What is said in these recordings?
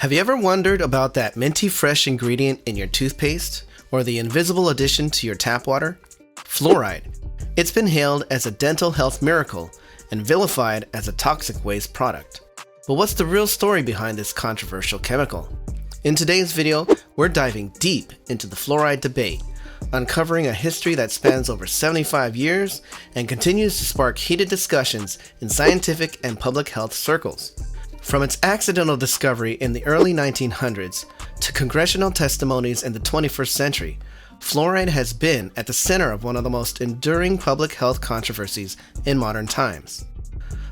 Have you ever wondered about that minty fresh ingredient in your toothpaste or the invisible addition to your tap water? Fluoride. It's been hailed as a dental health miracle and vilified as a toxic waste product. But what's the real story behind this controversial chemical? In today's video, we're diving deep into the fluoride debate, uncovering a history that spans over 75 years and continues to spark heated discussions in scientific and public health circles. From its accidental discovery in the early 1900s to congressional testimonies in the 21st century, fluoride has been at the center of one of the most enduring public health controversies in modern times.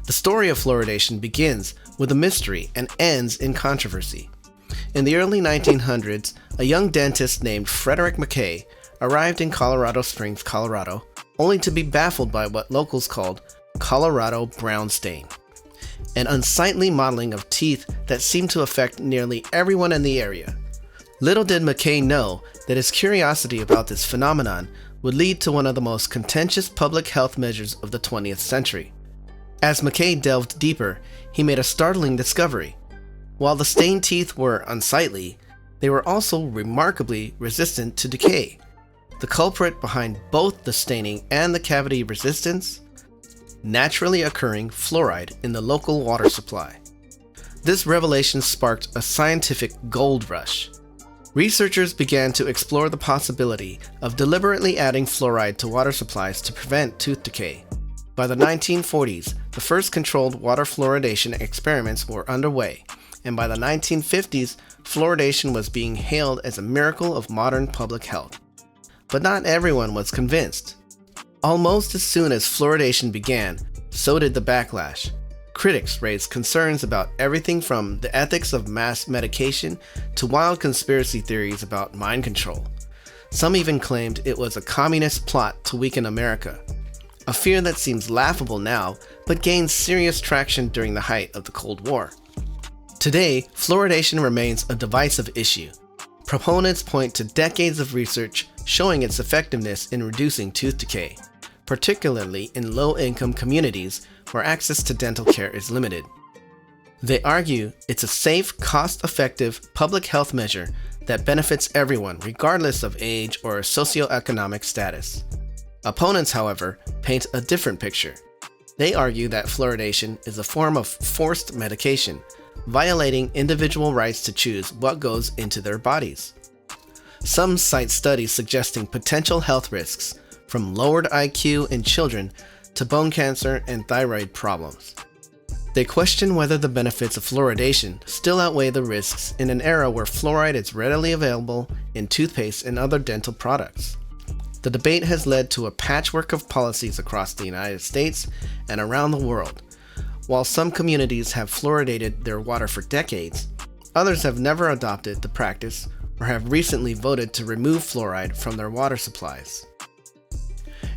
The story of fluoridation begins with a mystery and ends in controversy. In the early 1900s, a young dentist named Frederick McCay arrived in Colorado Springs, Colorado, only to be baffled by what locals called Colorado brown stain, an unsightly mottling of teeth that seemed to affect nearly everyone in the area. Little did McCay know that his curiosity about this phenomenon would lead to one of the most contentious public health measures of the 20th century. As McCay delved deeper, he made a startling discovery. While the stained teeth were unsightly, they were also remarkably resistant to decay. The culprit behind both the staining and the cavity resistance? Naturally occurring fluoride in the local water supply. This revelation sparked a scientific gold rush. Researchers began to explore the possibility of deliberately adding fluoride to water supplies to prevent tooth decay. By the 1940s, the first controlled water fluoridation experiments were underway, and by the 1950s, fluoridation was being hailed as a miracle of modern public health. But not everyone was convinced. Almost as soon as fluoridation began, so did the backlash. Critics raised concerns about everything from the ethics of mass medication to wild conspiracy theories about mind control. Some even claimed it was a communist plot to weaken America, a fear that seems laughable now but gained serious traction during the height of the Cold War. Today, fluoridation remains a divisive issue. Proponents point to decades of research showing its effectiveness in reducing tooth decay, particularly in low-income communities where access to dental care is limited. They argue it's a safe, cost-effective public health measure that benefits everyone regardless of age or socioeconomic status. Opponents, however, paint a different picture. They argue that fluoridation is a form of forced medication, violating individual rights to choose what goes into their bodies. Some cite studies suggesting potential health risks, from lowered IQ in children to bone cancer and thyroid problems. They question whether the benefits of fluoridation still outweigh the risks in an era where fluoride is readily available in toothpaste and other dental products. The debate has led to a patchwork of policies across the United States and around the world. While some communities have fluoridated their water for decades, others have never adopted the practice or have recently voted to remove fluoride from their water supplies.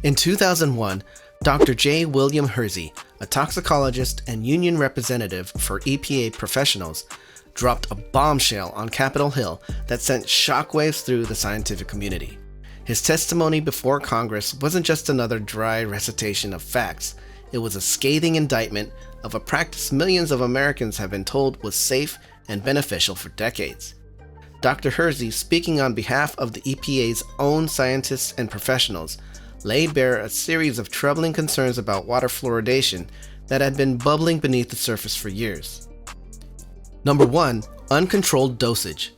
In 2001, Dr. J. William Hirzy, a toxicologist and union representative for EPA professionals, dropped a bombshell on Capitol Hill that sent shockwaves through the scientific community. His testimony before Congress wasn't just another dry recitation of facts, it was a scathing indictment of a practice millions of Americans have been told was safe and beneficial for decades. Dr. Hirzy, speaking on behalf of the EPA's own scientists and professionals, laid bare a series of troubling concerns about water fluoridation that had been bubbling beneath the surface for years. Number 1. Uncontrolled dosage.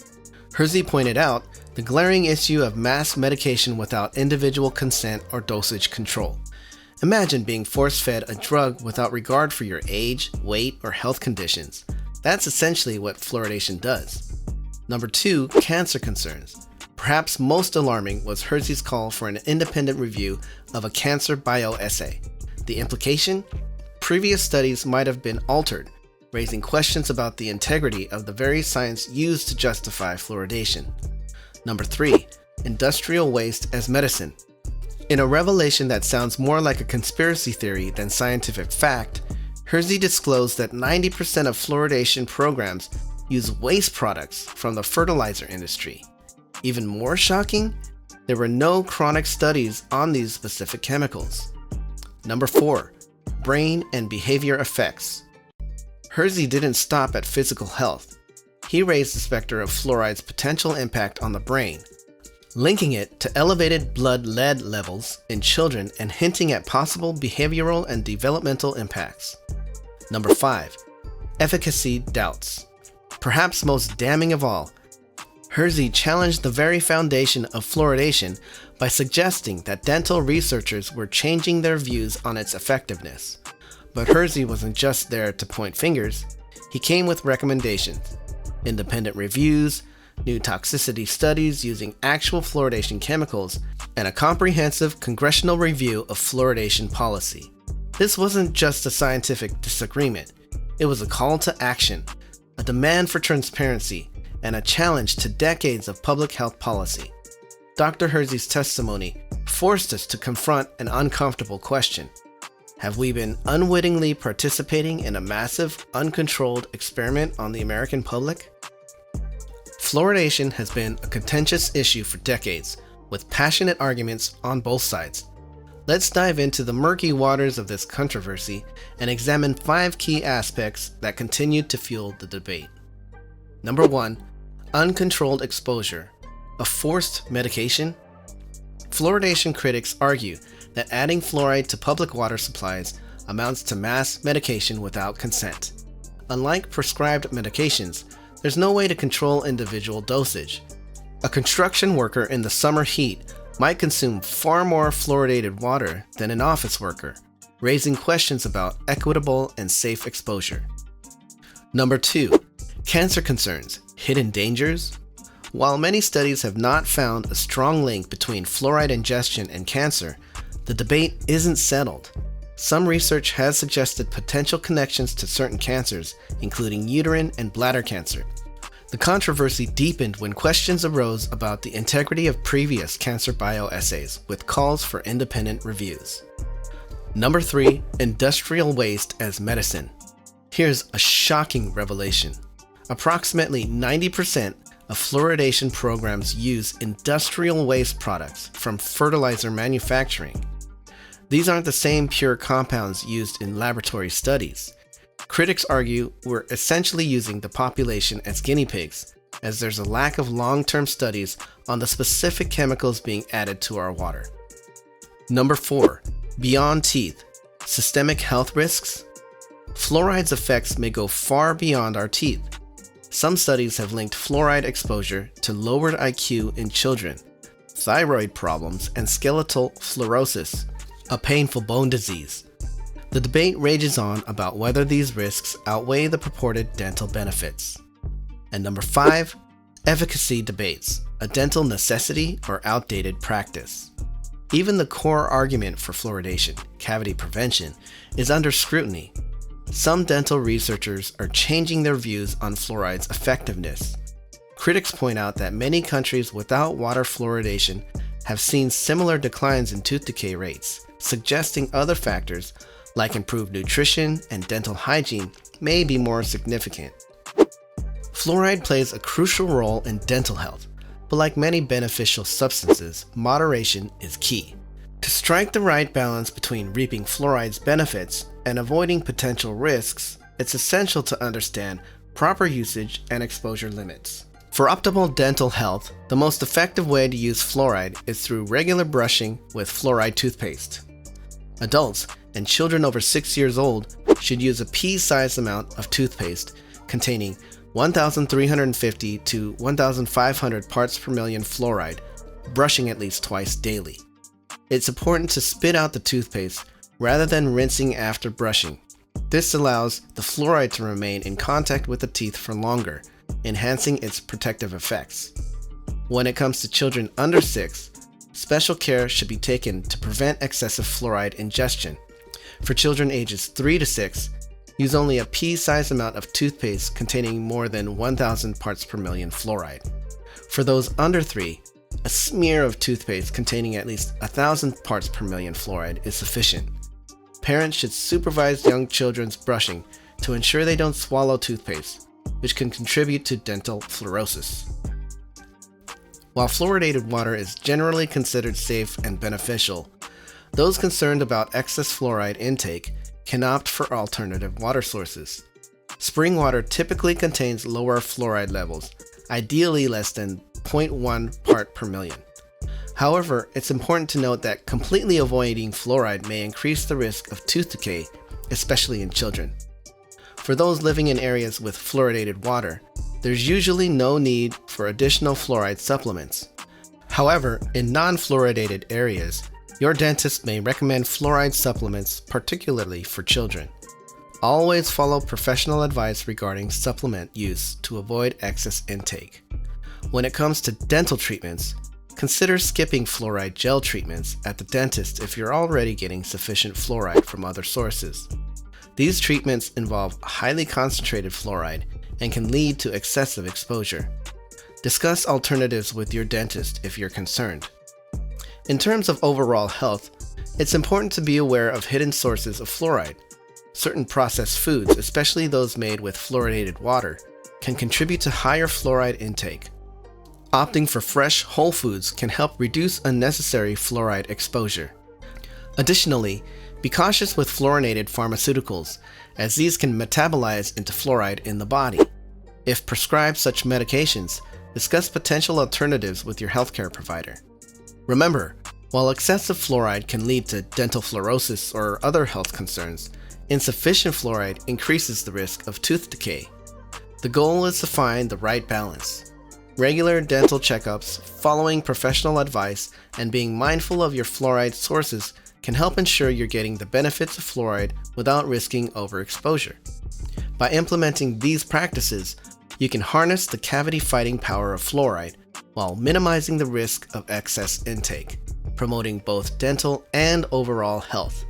Hirzy pointed out the glaring issue of mass medication without individual consent or dosage control. Imagine being force-fed a drug without regard for your age, weight, or health conditions. That's essentially what fluoridation does. Number 2. Cancer concerns. Perhaps most alarming was Hirzy's call for an independent review of a cancer bioassay. The implication? Previous studies might have been altered, raising questions about the integrity of the very science used to justify fluoridation. Number 3. Industrial waste as medicine. In a revelation that sounds more like a conspiracy theory than scientific fact, Hirzy disclosed that 90% of fluoridation programs use waste products from the fertilizer industry. Even more shocking, there were no chronic studies on these specific chemicals. Number 4. Brain and behavior effects. Hirzy didn't stop at physical health. he raised the specter of fluoride's potential impact on the brain, linking it to elevated blood lead levels in children and hinting at possible behavioral and developmental impacts. Number 5. Efficacy doubts. Perhaps most damning of all, Hirzy challenged the very foundation of fluoridation by suggesting that dental researchers were changing their views on its effectiveness. But Hirzy wasn't just there to point fingers. He came with recommendations, independent reviews, new toxicity studies using actual fluoridation chemicals, and a comprehensive congressional review of fluoridation policy. This wasn't just a scientific disagreement. It was a call to action, a demand for transparency, and a challenge to decades of public health policy. Dr. Hirzy's testimony forced us to confront an uncomfortable question. Have we been unwittingly participating in a massive, uncontrolled experiment on the American public? Fluoridation has been a contentious issue for decades, with passionate arguments on both sides. Let's dive into the murky waters of this controversy and examine 5 key aspects that continue to fuel the debate. Number 1. Uncontrolled exposure. A forced medication? Fluoridation critics argue that adding fluoride to public water supplies amounts to mass medication without consent. Unlike prescribed medications, there's no way to control individual dosage. A construction worker in the summer heat might consume far more fluoridated water than an office worker, raising questions about equitable and safe exposure. Number 2. Cancer concerns. Hidden dangers? While many studies have not found a strong link between fluoride ingestion and cancer, the debate isn't settled. Some research has suggested potential connections to certain cancers, including uterine and bladder cancer. The controversy deepened when questions arose about the integrity of previous cancer bioassays, with calls for independent reviews. Number 3. Industrial waste as medicine. Here's a shocking revelation. Approximately 90% of fluoridation programs use industrial waste products from fertilizer manufacturing. These aren't the same pure compounds used in laboratory studies. Critics argue we're essentially using the population as guinea pigs, as there's a lack of long-term studies on the specific chemicals being added to our water. Number 4. Beyond teeth. Systemic health risks. Fluoride's effects may go far beyond our teeth. Some studies have linked fluoride exposure to lowered IQ in children, thyroid problems, and skeletal fluorosis, a painful bone disease. The debate rages on about whether these risks outweigh the purported dental benefits. And number 5, efficacy debates, a dental necessity or outdated practice. Even the core argument for fluoridation, cavity prevention, is under scrutiny. Some dental researchers are changing their views on fluoride's effectiveness. Critics point out that many countries without water fluoridation have seen similar declines in tooth decay rates, suggesting other factors like improved nutrition and dental hygiene may be more significant. Fluoride plays a crucial role in dental health, but like many beneficial substances, moderation is key. To strike the right balance between reaping fluoride's benefits and avoiding potential risks, it's essential to understand proper usage and exposure limits. For optimal dental health, the most effective way to use fluoride is through regular brushing with fluoride toothpaste. Adults and children over 6 years old should use a pea-sized amount of toothpaste containing 1,350 to 1,500 parts per million fluoride, brushing at least twice daily. It's important to spit out the toothpaste rather than rinsing after brushing. This allows the fluoride to remain in contact with the teeth for longer, enhancing its protective effects. When it comes to children under 6, special care should be taken to prevent excessive fluoride ingestion. For children ages 3 to 6, use only a pea-sized amount of toothpaste containing more than 1,000 parts per million fluoride. For those under 3, a smear of toothpaste containing at least 1,000 parts per million fluoride is sufficient. Parents should supervise young children's brushing to ensure they don't swallow toothpaste, which can contribute to dental fluorosis. While fluoridated water is generally considered safe and beneficial, those concerned about excess fluoride intake can opt for alternative water sources. Spring water typically contains lower fluoride levels, ideally less than 0.1 part per million. However, it's important to note that completely avoiding fluoride may increase the risk of tooth decay, especially in children. For those living in areas with fluoridated water, there's usually no need for additional fluoride supplements. However, in non-fluoridated areas, your dentist may recommend fluoride supplements, particularly for children. Always follow professional advice regarding supplement use to avoid excess intake. When it comes to dental treatments, consider skipping fluoride gel treatments at the dentist if you're already getting sufficient fluoride from other sources. These treatments involve highly concentrated fluoride and can lead to excessive exposure. Discuss alternatives with your dentist if you're concerned. In terms of overall health, it's important to be aware of hidden sources of fluoride. Certain processed foods, especially those made with fluoridated water, can contribute to higher fluoride intake. Opting for fresh, whole foods can help reduce unnecessary fluoride exposure. Additionally, be cautious with fluorinated pharmaceuticals, as these can metabolize into fluoride in the body. If prescribed such medications, discuss potential alternatives with your healthcare provider. Remember, while excessive fluoride can lead to dental fluorosis or other health concerns, insufficient fluoride increases the risk of tooth decay. The goal is to find the right balance. Regular dental checkups, following professional advice, and being mindful of your fluoride sources can help ensure you're getting the benefits of fluoride without risking overexposure. By implementing these practices, you can harness the cavity-fighting power of fluoride while minimizing the risk of excess intake, promoting both dental and overall health.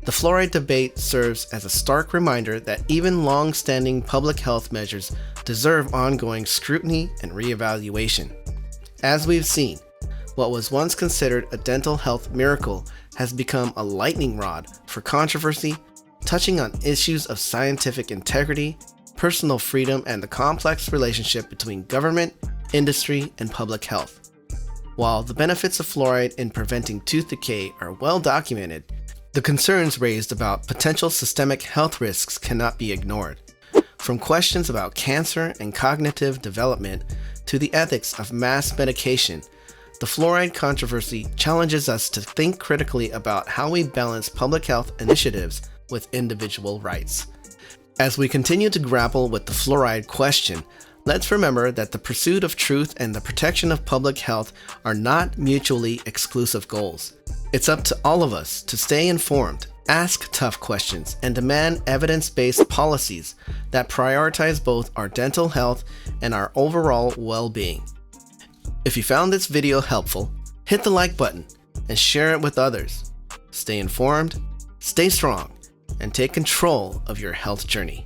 The fluoride debate serves as a stark reminder that even long-standing public health measures deserve ongoing scrutiny and reevaluation. As we've seen, what was once considered a dental health miracle has become a lightning rod for controversy, touching on issues of scientific integrity, personal freedom, and the complex relationship between government, industry, and public health. While the benefits of fluoride in preventing tooth decay are well documented, the concerns raised about potential systemic health risks cannot be ignored. From questions about cancer and cognitive development to the ethics of mass medication, the fluoride controversy challenges us to think critically about how we balance public health initiatives with individual rights. As we continue to grapple with the fluoride question, let's remember that the pursuit of truth and the protection of public health are not mutually exclusive goals. It's up to all of us to stay informed, ask tough questions, and demand evidence-based policies that prioritize both our dental health and our overall well-being. If you found this video helpful, hit the like button and share it with others. Stay informed, stay strong, and take control of your health journey.